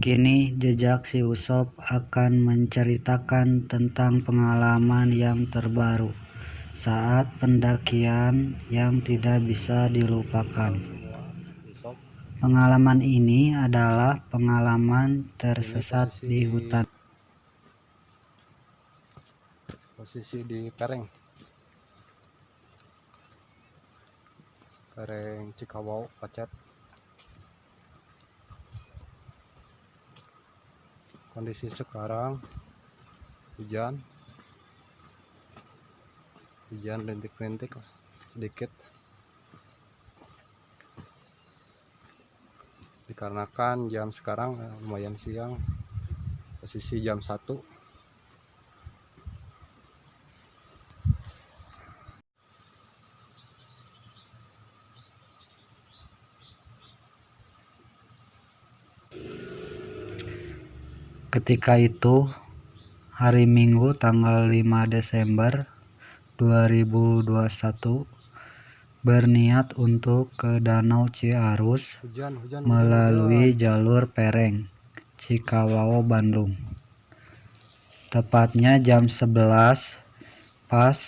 Kini jejak si Usop akan menceritakan tentang pengalaman yang terbaru saat pendakian yang tidak bisa dilupakan. Pengalaman ini adalah pengalaman tersesat di hutan. Posisi di Pereng Cikawau, Pacet. Kondisi sekarang hujan rintik-rintik sedikit, dikarenakan jam sekarang lumayan siang, posisi jam 1. Ketika itu, hari Minggu tanggal 5 Desember 2021, berniat untuk ke Danau Ciarus melalui jalur Pereng, Cikawau, Bandung. Tepatnya jam 11 pas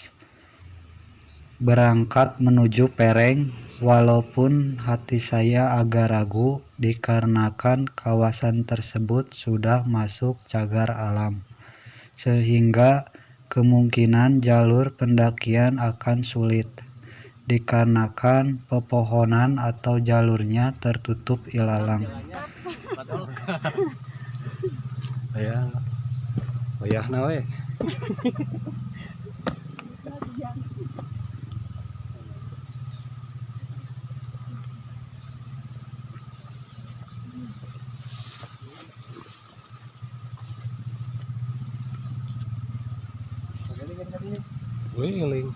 berangkat menuju Pereng, walaupun hati saya agak ragu dikarenakan kawasan tersebut sudah masuk cagar alam, sehingga kemungkinan jalur pendakian akan sulit dikarenakan pepohonan atau jalurnya tertutup ilalang. Ayah nawe. Wiling.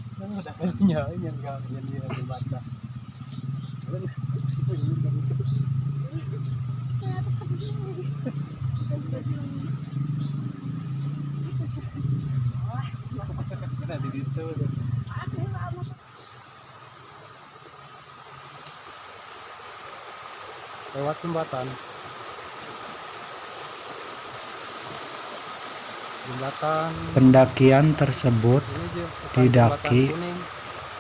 Lewat jembatan Pendakian tersebut didaki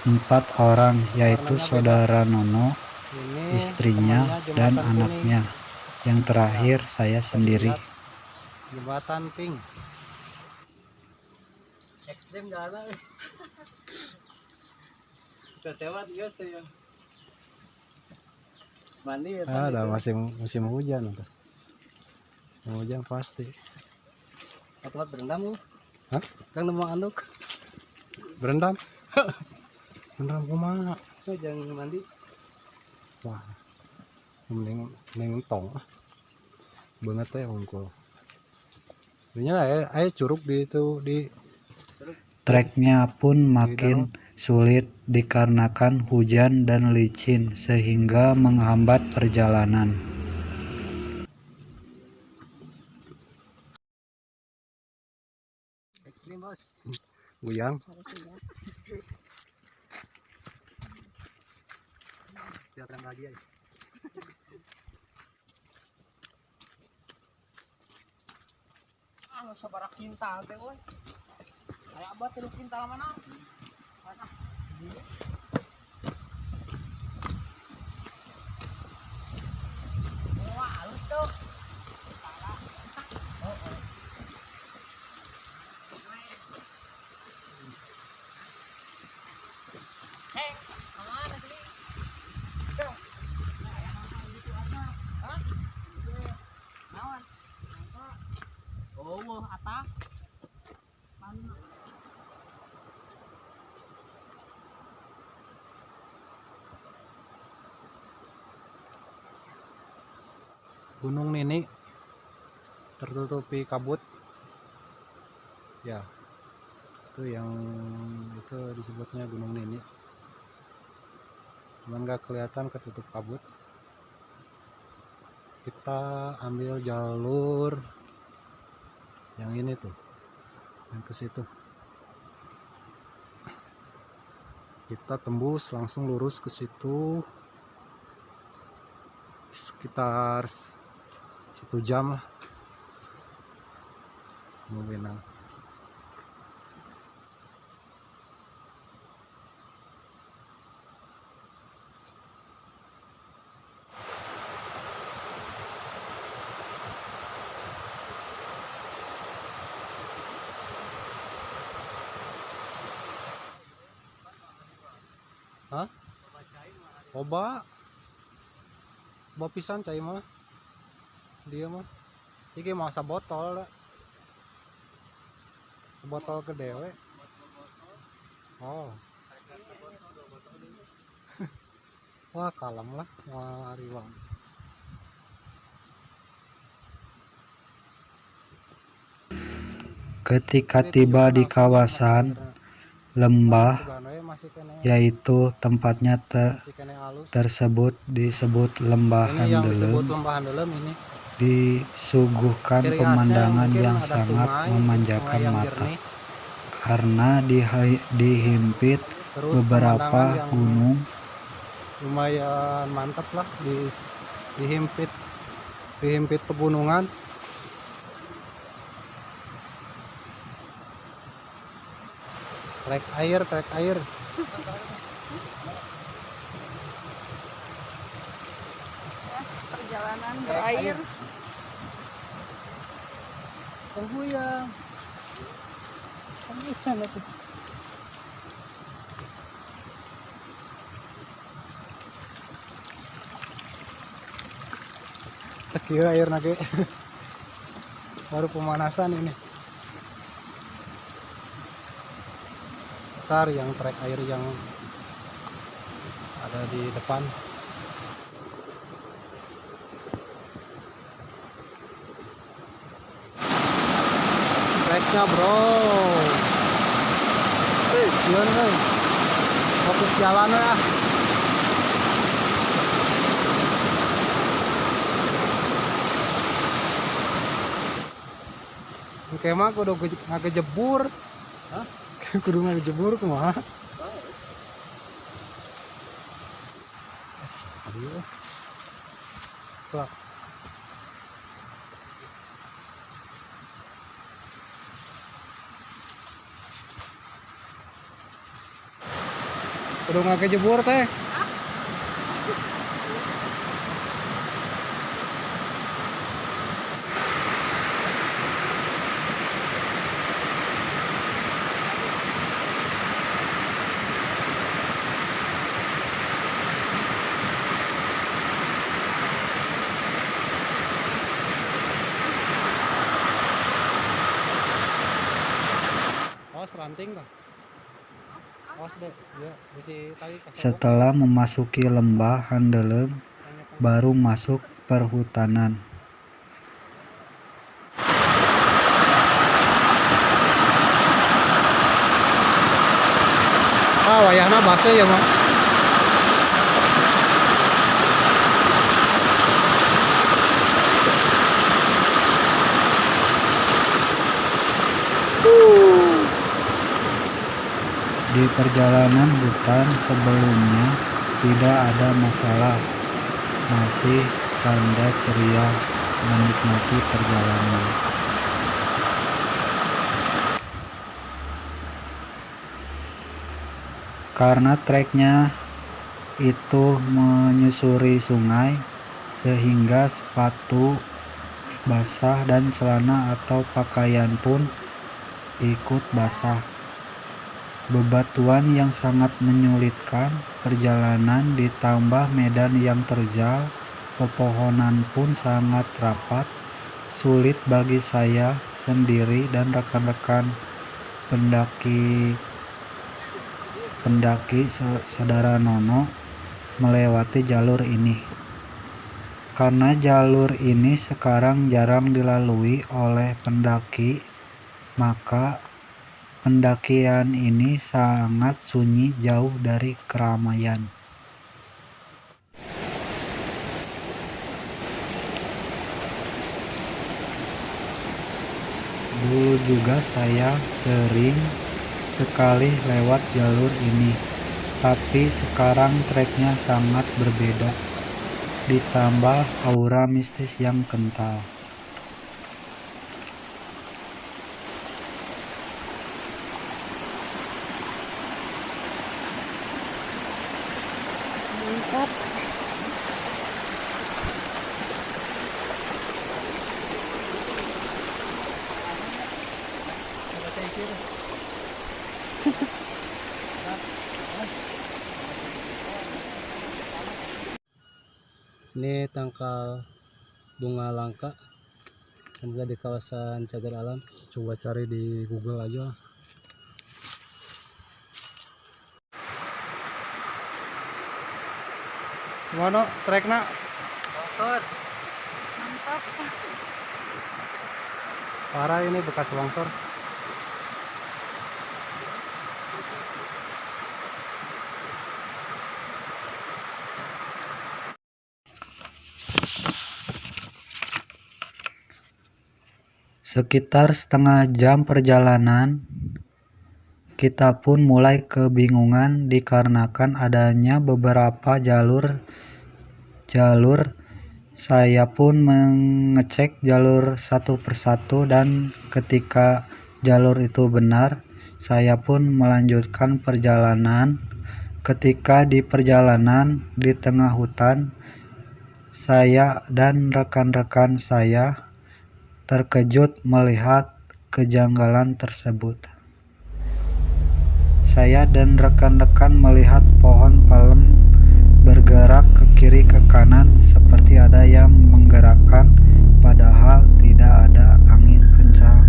4 orang, yaitu saudara Nono, istrinya, dan anaknya. Yang terakhir saya sendiri. Jembatan Pink. Ekstrim jalan. Kita sewa dia saya. Mandi ya. Ada musim hujan tuh. Hujan pasti. Tempat berendam lu. Hah? Kang nemu anduk. Berendam? Berendam kumaha? Jangan mandi. Wah. Mending tong. Banget ya ungkul. Ini air curug di Treknya pun makin sulit dikarenakan hujan dan licin sehingga menghambat perjalanan. Ekstrim bos. Guyang. Kelihatan bahagia. Sabarak kintal teh euy. Kayak abah tilu kintal mana? Mana? Wah, halus tuh. Oh, atah. Gunung Nini tertutupi kabut. Ya. Itu disebutnya Gunung Nini. Cuman nggak kelihatan ketutup kabut. Kita ambil jalur yang ini tuh, yang ke situ. Kita tembus langsung lurus ke situ sekitar 1 jam lah mungkin. Hah? Loba pisan cai mah. Dia mah iki mau sabotol da. Botol gede we. Oh. Wah, kalem lah wariwang. Ketika tiba di kawasan lembah, yaitu tempatnya tersebut disebut Lembah Handelem, Ini disuguhkan pemandangan yang sangat memanjakan mata karena dihimpit beberapa gunung. Lumayan mantap lah, dihimpit pegunungan. Trek air Perjalanan berair. Penghuyang. Sekieu air nage. Baru pemanasan ini. Ntar yang trek air yang ada di depan. Treknya bro. Sian fokus jalan ya. Oke mah kudu ngakejebur. Hah? Kudu ngakejebur kumaha? Aduh. Tuh. Kudu ngakejebur teh. Ranting dah. Setelah memasuki Lembah Handelem, baru masuk perhutanan. Wayahna base ya mah. Di perjalanan hutan sebelumnya tidak ada masalah, masih canda ceria menikmati perjalanan. Karena treknya itu menyusuri sungai, sehingga sepatu basah dan celana atau pakaian pun ikut basah. Bebatuan yang sangat menyulitkan perjalanan ditambah medan yang terjal, pepohonan pun sangat rapat, sulit bagi saya sendiri dan rekan-rekan pendaki saudara Nono melewati jalur ini. Karena jalur ini sekarang jarang dilalui oleh pendaki, maka pendakian ini sangat sunyi, jauh dari keramaian. Dulu juga saya sering sekali lewat jalur ini, tapi sekarang treknya sangat berbeda. ditambah aura mistis yang kental. Mantap. Ini tangkal bunga langka yang ada di kawasan cagar alam. Coba cari di Google aja. Gimana trekna? Longsor. Mantap. Parah ini bekas longsor. Sekitar setengah jam perjalanan, kita pun mulai kebingungan dikarenakan adanya beberapa jalur. Saya pun mengecek jalur satu persatu dan ketika jalur itu benar, saya pun melanjutkan perjalanan. Ketika di perjalanan di tengah hutan, saya dan rekan-rekan saya terkejut melihat kejanggalan tersebut. Saya dan rekan-rekan melihat pohon palem bergerak ke kiri ke kanan seperti ada yang menggerakkan, padahal tidak ada angin kencang.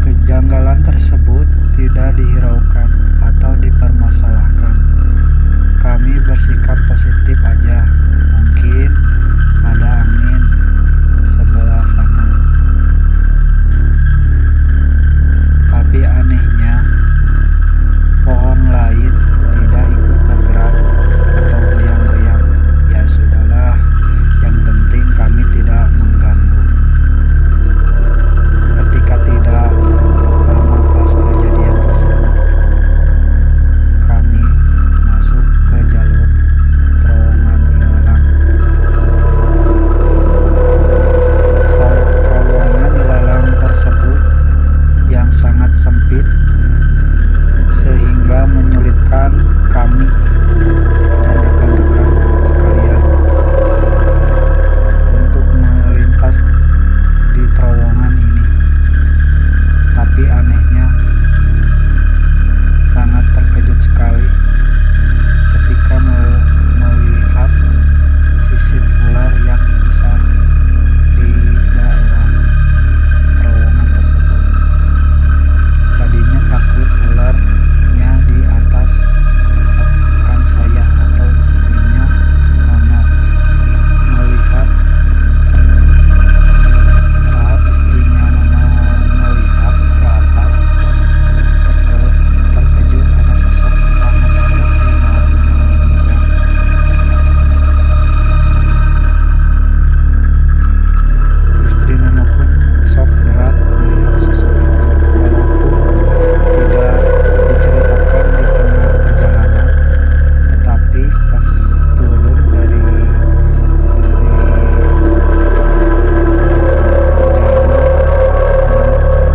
Kejanggalan tersebut tidak dihiraukan atau dipermasalahkan. Kami bersikap positif aja, mungkin ada angin sebelah sana. Tapi anehnya, pohon lain tidak ikut bergerak atau goyang-goyang. Ya sudahlah, yang penting kami tidak mengganggu. Ketika tidak lama pas kejadian tersebut, kami masuk ke jalur terowongan ilalang. Terowongan ilalang tersebut yang sangat sempit sehingga menyulitkan kami dan rekan-rekan sekalian untuk melintas di terowongan ini. Tapi anehnya, sangat terkejut sekali ketika melihat sisit ular yang besar di daerah terowongan tersebut. Tadinya takut ularnya di atas rekan saya atau istrinya Nono. Melihat saat istrinya Nono melihat ke atas, terkejut ada sosok tangan seperti mau menginjak. Istri Nono pun shock berat melihat sosok itu, walaupun tidak diceritakan di tengah perjalanan, tetapi pas turun dari perjalanan,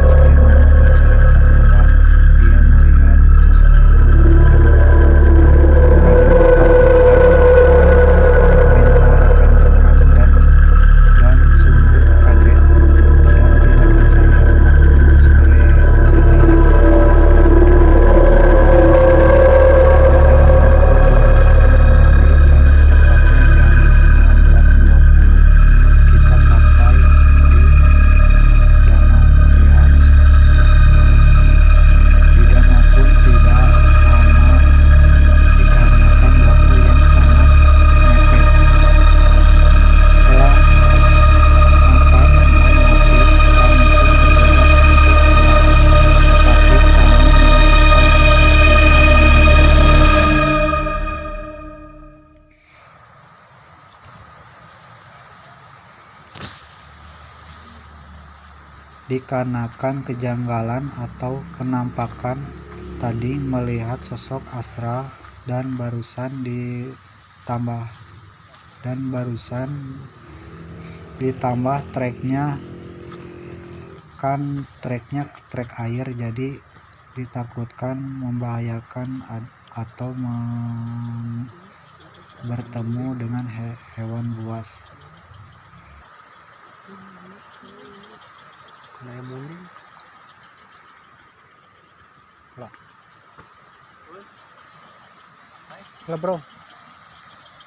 istri Nono bercerita bahwa dia melihat sosok itu. Karena ketakutan, mental rekan-rekan dan sungguh kaget dan tidak percaya waktu sore hari masih ada yang kita sampai di Danau Ciaus. Di danau pun tidak lama dikarenakan waktu yang sangat mepet. Setelah makan dan ngopi, kami pun bergegas untuk pulang. Tetapi kami memutuskan dikarenakan kejanggalan atau penampakan tadi melihat sosok astral dan barusan ditambah dan barusan ditambah treknya, kan treknya trek air, jadi ditakutkan membahayakan atau bertemu dengan hewan buas. Kena muning. Lah bro.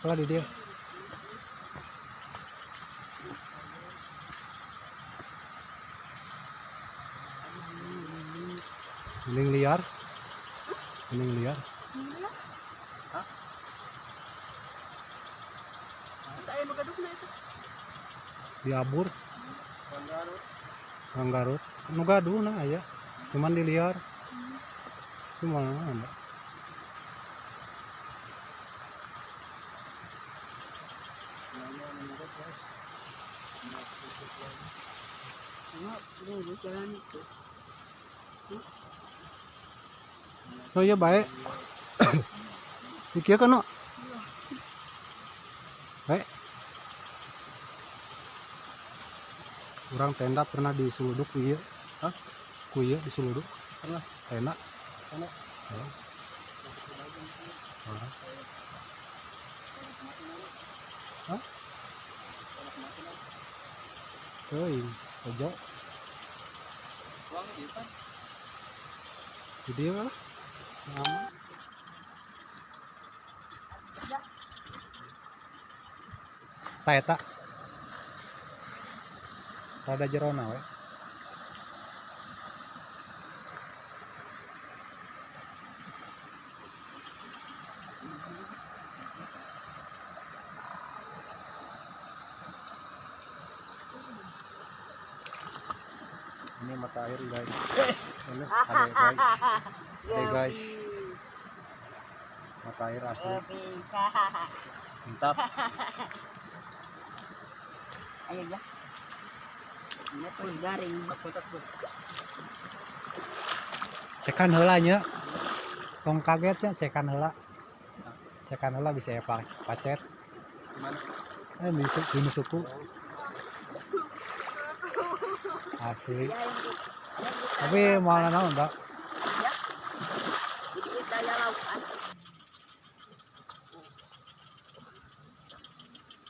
Lah di dia. Mending liar. Mending liar. Diabur. Orang Garut. Nu gaduh nah aya. Cuman diliar. Cuma ada. Oh iya baik. Dikieu kan no? Baik. Orang tenda pernah di Suluduk ieu. Hah? Ku ieu di Suluduk. Pernah. Tenda. Tenda. Heeh. Hah? Teuing, ojo. Di dieu lah. Aman. Ta eta. Rada jerona we. Ini mata air guys. Ini ada guys. Ada guys. Mata air asli. Mantap. Ayo ya. Ini tuh garing. Cekan heula nya. Tong kagetnya cekan heula. Cekan heula bisa ya pacet. Gimana? Di suku. Asli. Tapi mau naon, Mbak? Jadi saya laukan.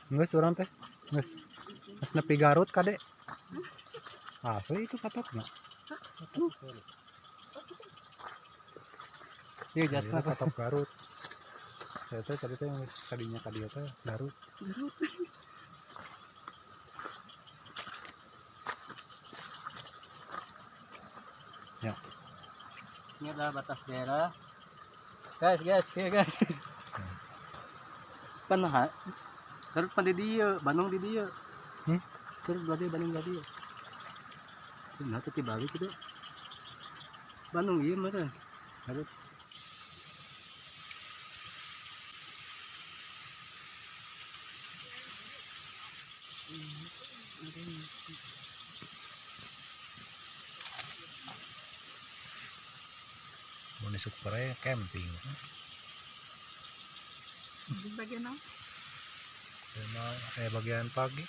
Geus urang teh. Geus. Geus nepi Garut kade. Asli itu katokna. Iya jasna katok Garut. Saya teh tadi teh kadinya ka dieu teh Garut. Ya. Ini adalah batas daerah. Guys. Pernah Garut pan di dieu, Bandung di dieu. Garut berarti Bandung di dieu. Nah, teh balik gitu. Bandung ieu meureun. Garut. Mau di Sukure camping. Di bagian apa? Bagian pagi.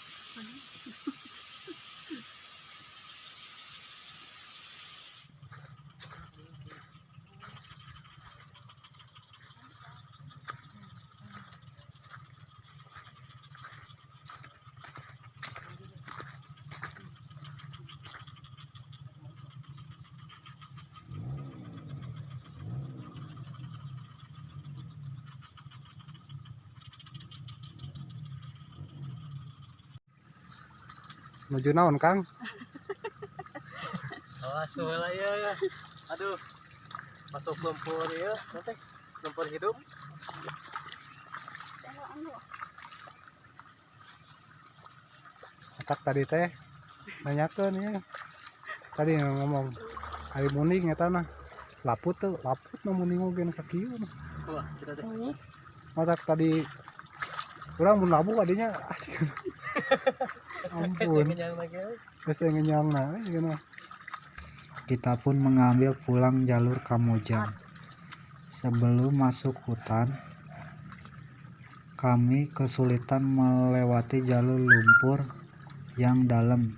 Menuju naon, Kang? Awas heula ya. Aduh. Masuk lumpur ya, nanti lumpur hidup. Atak tadi teh nanyakeun ya. Tadi ngomong ari muning eta nah. Laput mah muning oge sakieu nah. Wah, kita teh. Atak tadi urang mun labu kadinya asik. Ampun. Geus ngenyang na geuna. Kita pun mengambil pulang jalur Kamojang. Sebelum masuk hutan, kami kesulitan melewati jalur lumpur yang dalam.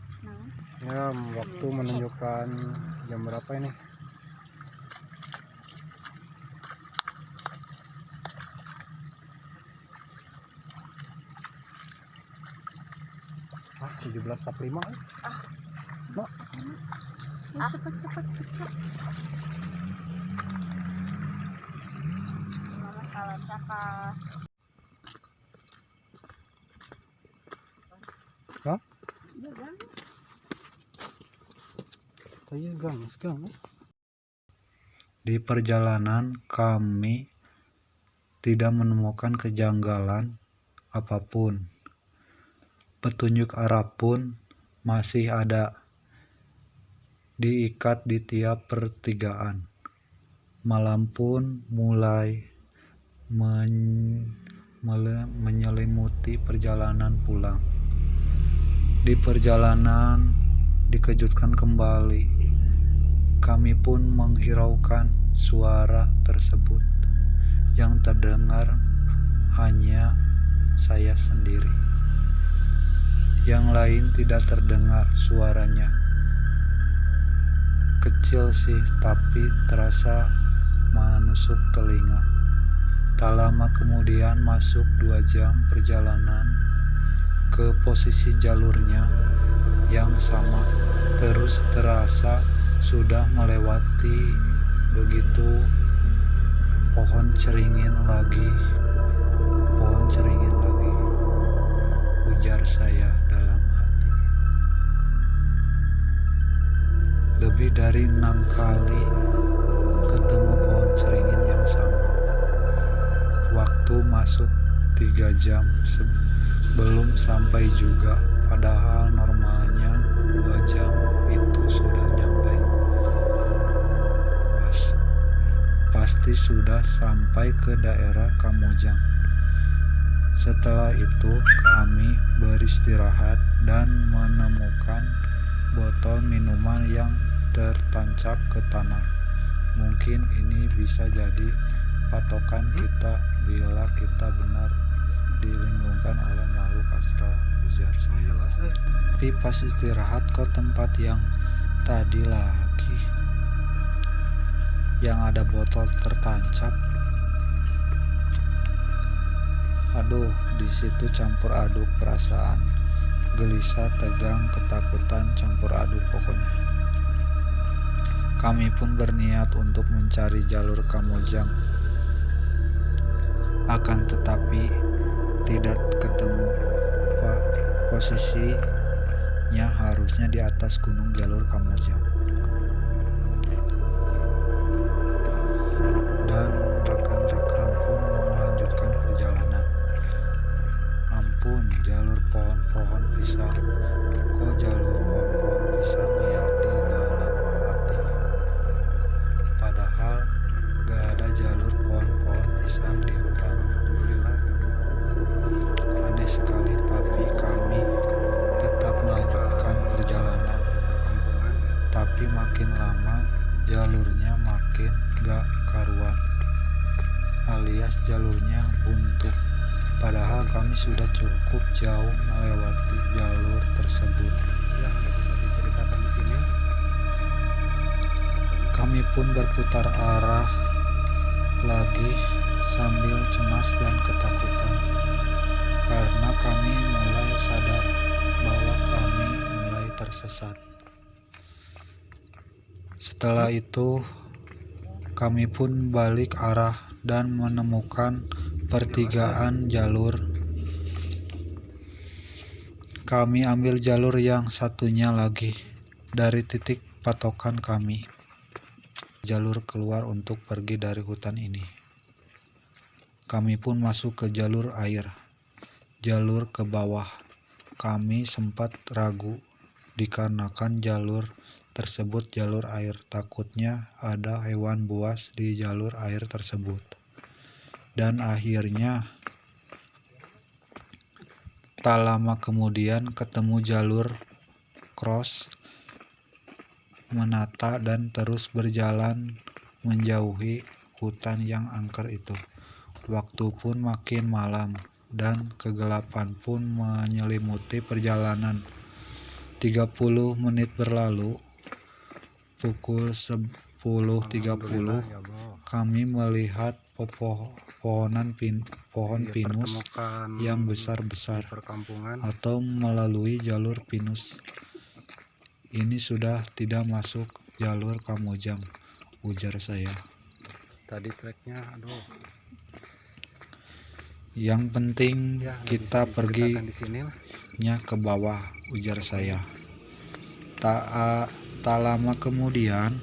Ya, waktu menunjukkan jam berapa ini? Ah, 17.45. Cepet. Mama salah cakap. Hah? Iya kan? Kayaknya gang. Di perjalanan kami tidak menemukan kejanggalan apapun. Petunjuk arah pun masih ada diikat di tiap pertigaan. Malam pun mulai menyelimuti perjalanan pulang. Di perjalanan dikejutkan kembali. Kami pun menghiraukan suara tersebut. Yang terdengar hanya saya sendiri. Yang lain tidak terdengar suaranya. Kecil sih, tapi terasa menusuk telinga. Tak lama kemudian masuk 2 jam perjalanan ke posisi jalurnya yang sama. Terus terasa sudah melewati begitu pohon ceringin lagi, ujar saya dalam hati. Lebih dari 6 kali ketemu pohon ceringin yang sama. Waktu masuk 3 jam belum sampai juga, padahal normalnya 2 jam itu sudah nyampe. Pasti sudah sampai ke daerah Kamojang. Setelah itu kami beristirahat dan menemukan botol minuman yang tertancap ke tanah. Mungkin ini bisa jadi patokan kita bila kita benar dilingkungkan oleh makhluk astral, ujar saya. Tapi pas istirahat ke tempat yang tadi lagi yang ada botol tertancap. Aduh, di situ campur aduk perasaan, gelisah, tegang, ketakutan, campur aduk pokoknya. Kami pun berniat untuk mencari jalur Kamojang. Akan tetapi tidak ketemu. Posisinya harusnya di atas gunung jalur Kamojang. Dan rekan-rekan pun melanjutkan perjalanan. Ampun, jalur pohon-pohon pisang. Kok jalur pohon-pohon pisang ya di dalam hati. Padahal gak ada jalur pohon-pohon pisang di hutan. Aneh sekali, tapi kami tetap melanjutkan perjalanan. Tapi makin lama jalurnya makin gak karuan, alias jalurnya buntu. Padahal kami sudah cukup jauh melewati jalur tersebut. Ya, nggak bisa diceritakan di sini. Kami pun berputar arah lagi sambil cemas dan ketakutan, karena kami mulai sadar bahwa kami mulai tersesat. Setelah itu kami pun balik arah dan menemukan pertigaan jalur. Kami ambil jalur yang satunya lagi dari titik patokan kami. Jalur keluar untuk pergi dari hutan ini. Kami pun masuk ke jalur air. Jalur ke bawah. Kami sempat ragu dikarenakan jalur tersebut jalur air, takutnya ada hewan buas di jalur air tersebut. Dan akhirnya tak lama kemudian ketemu jalur cross menata dan terus berjalan menjauhi hutan yang angker itu. Waktu pun makin malam. dan kegelapan pun menyelimuti perjalanan. 30 menit berlalu, pukul 10.30 ya Allah. kami melihat pohon pinus Dipertemukan yang di besar-besar perkampungan. atau melalui jalur pinus. Ini sudah tidak masuk jalur Kamojang, ujar saya. Tadi treknya aduh Yang penting ya nggak kita bisa diceritakan di sini lah. perginya ke bawah, ujar saya. Tak lama kemudian,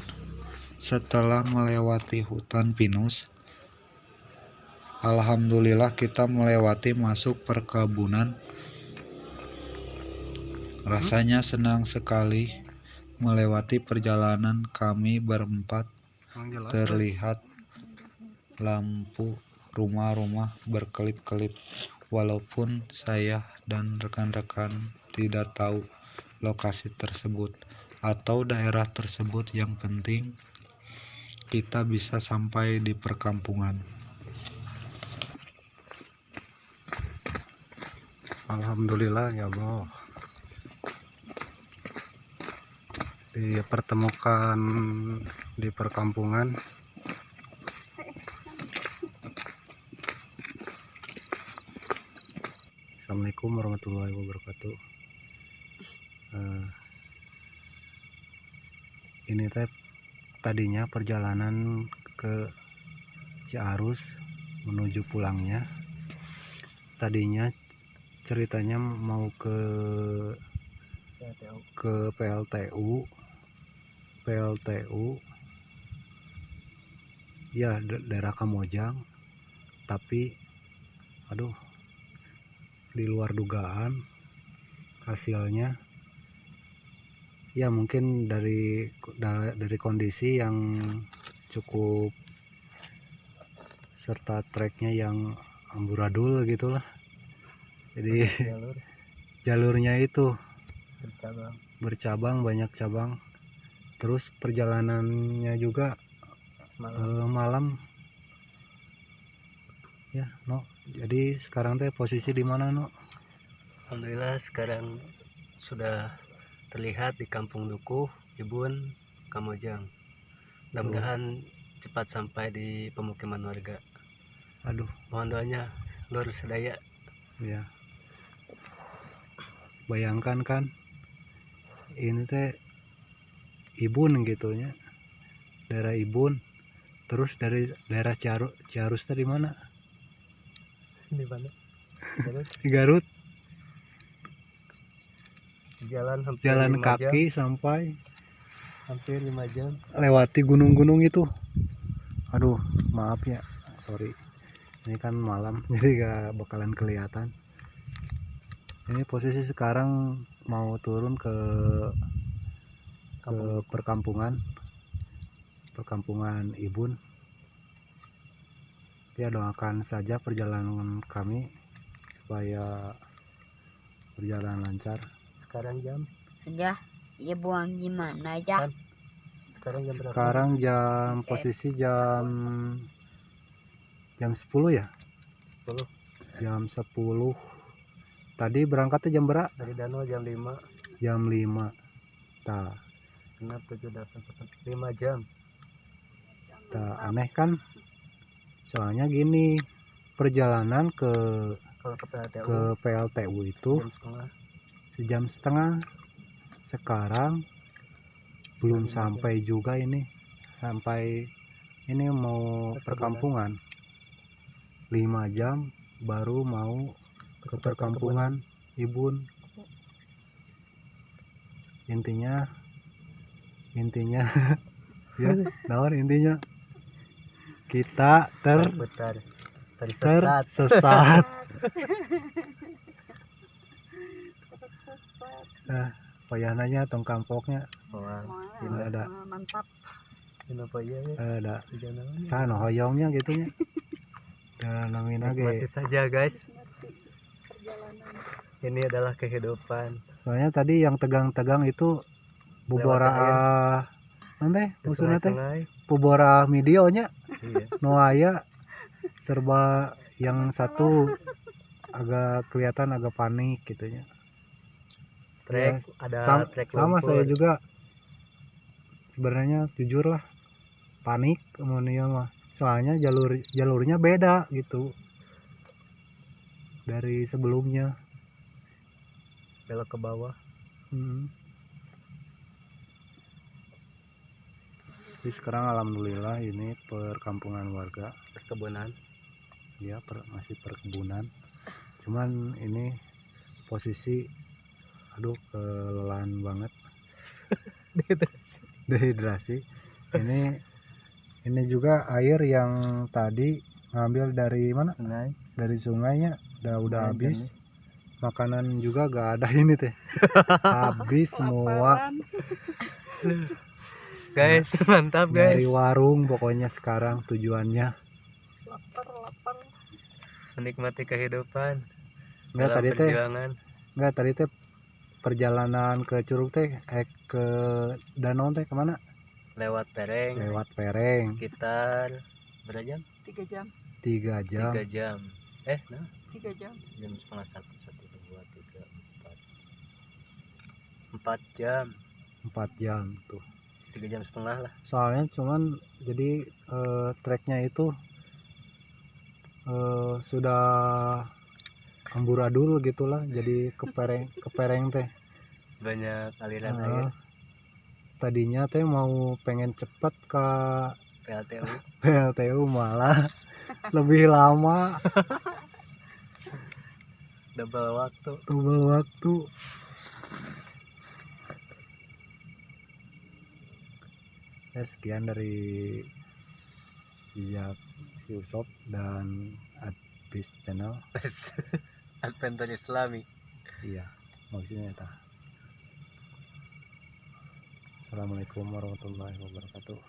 setelah melewati hutan pinus, alhamdulillah kita melewati masuk perkebunan. Rasanya senang sekali melewati perjalanan kami berempat. Emang jelas Terlihat lampu rumah-rumah berkelip-kelip, walaupun saya dan rekan-rekan tidak tahu lokasi tersebut atau daerah tersebut. Yang penting kita bisa sampai di perkampungan. Alhamdulillah ya Allah, dipertemukan di perkampungan. Assalamualaikum warahmatullahi wabarakatuh. Ini teh tadinya perjalanan ke Ciarus menuju pulangnya. Tadinya ceritanya mau ke PLTU ya daerah Kamojang, tapi aduh di luar dugaan hasilnya. Ya mungkin dari kondisi yang cukup serta treknya yang amburadul gitulah, jadi jalurnya itu bercabang, banyak cabang. Terus perjalanannya juga malam ya, no. Jadi sekarang teh posisi di mana, no? Alhamdulillah sekarang sudah terlihat di Kampung Dukuh, Ibun, Kamojang. Mudah-mudahan cepat sampai di pemukiman warga. Aduh, Mohon doanya Lur sedaya. ya. Bayangkan kan, ini teh Ibun gitunya, daerah Ibun. Terus dari daerah Ciarus tadi mana? Di mana? Di Garut. Jalan Kaki sampai hampir 5 jam. lewati gunung-gunung itu. Aduh, maaf ya, sorry. Ini kan malam, jadi gak bakalan kelihatan. Ini posisi sekarang mau turun ke perkampungan Ibun. Ya doakan saja perjalanan kami supaya berjalan lancar. Sekarang jam? Sudah, ya buang gimana aja. Sekarang jam berapa? Sekarang posisi jam 10 ya? 10. Jam 10. Tadi berangkatnya jam berapa? Dari Danau jam 5. Jam 5. Tah, 6, 7, 8, 5 jam. tah aneh kan? Soalnya gini, perjalanan Kalau ke PLTU ke PLTU itu jam setengah. sejam setengah. Sekarang belum sampai juga ini. Sampai ini mau perkampungan 5 jam baru mau ke perkampungan Ibun. Intinya ya, naon intinya kita Putar. Tersesat. tersesat. Payananya tong kampoknya Wah, ini ada Mantap. kenapa ya? ada Jangan. sana hoyongnya gitunya. Dan namin Nikmati lagi. saja guys. Ini adalah kehidupan. Soalnya tadi yang tegang-tegang itu bubora nanti maksudnya teh Sungai-sungai. bubora videonya Iya. nu aya serba yang satu agak kelihatan agak panik gitu ya. Trek Ya, ada trek sama lumpur. saya juga sebenarnya jujur lah panik kemudian mah soalnya jalurnya beda gitu dari sebelumnya. Belok ke bawah. Hmm. Jadi sekarang alhamdulillah ini perkampungan warga Perkebunan. ya masih perkebunan, cuman ini posisi aduh kelelahan banget. Dehidrasi. Ini juga air yang tadi ngambil dari mana? Sungai. Dari sungainya udah Lumayan habis. Makanan juga gak ada ini teh. Habis semua Guys, mantap guys. dari warung pokoknya sekarang tujuannya. Menikmati kehidupan Enggak dalam tadi teh, perjuangan. perjalanan ke Curug teh ke danau teh kemana? Lewat Pereng. Lewat Pereng. Sekitar berapa jam? 3 jam. 3 jam. 3 jam. Nah, 3 jam. jam setengah 1, 1, 2, 3, 4 jam. 4 jam tuh. 3 jam setengah lah. Soalnya cuman jadi treknya itu sudah amburadul gitulah, jadi kepereng teh. Banyak aliran air. Tadinya teh mau pengen cepet ke PLTU. PLTU malah lebih lama, Double waktu. double waktu. Ya, sekian dari Bijak si Usop dan Advis Channel. Adventure Islami. Iya, maksudnya eta. Assalamualaikum warahmatullahi wabarakatuh.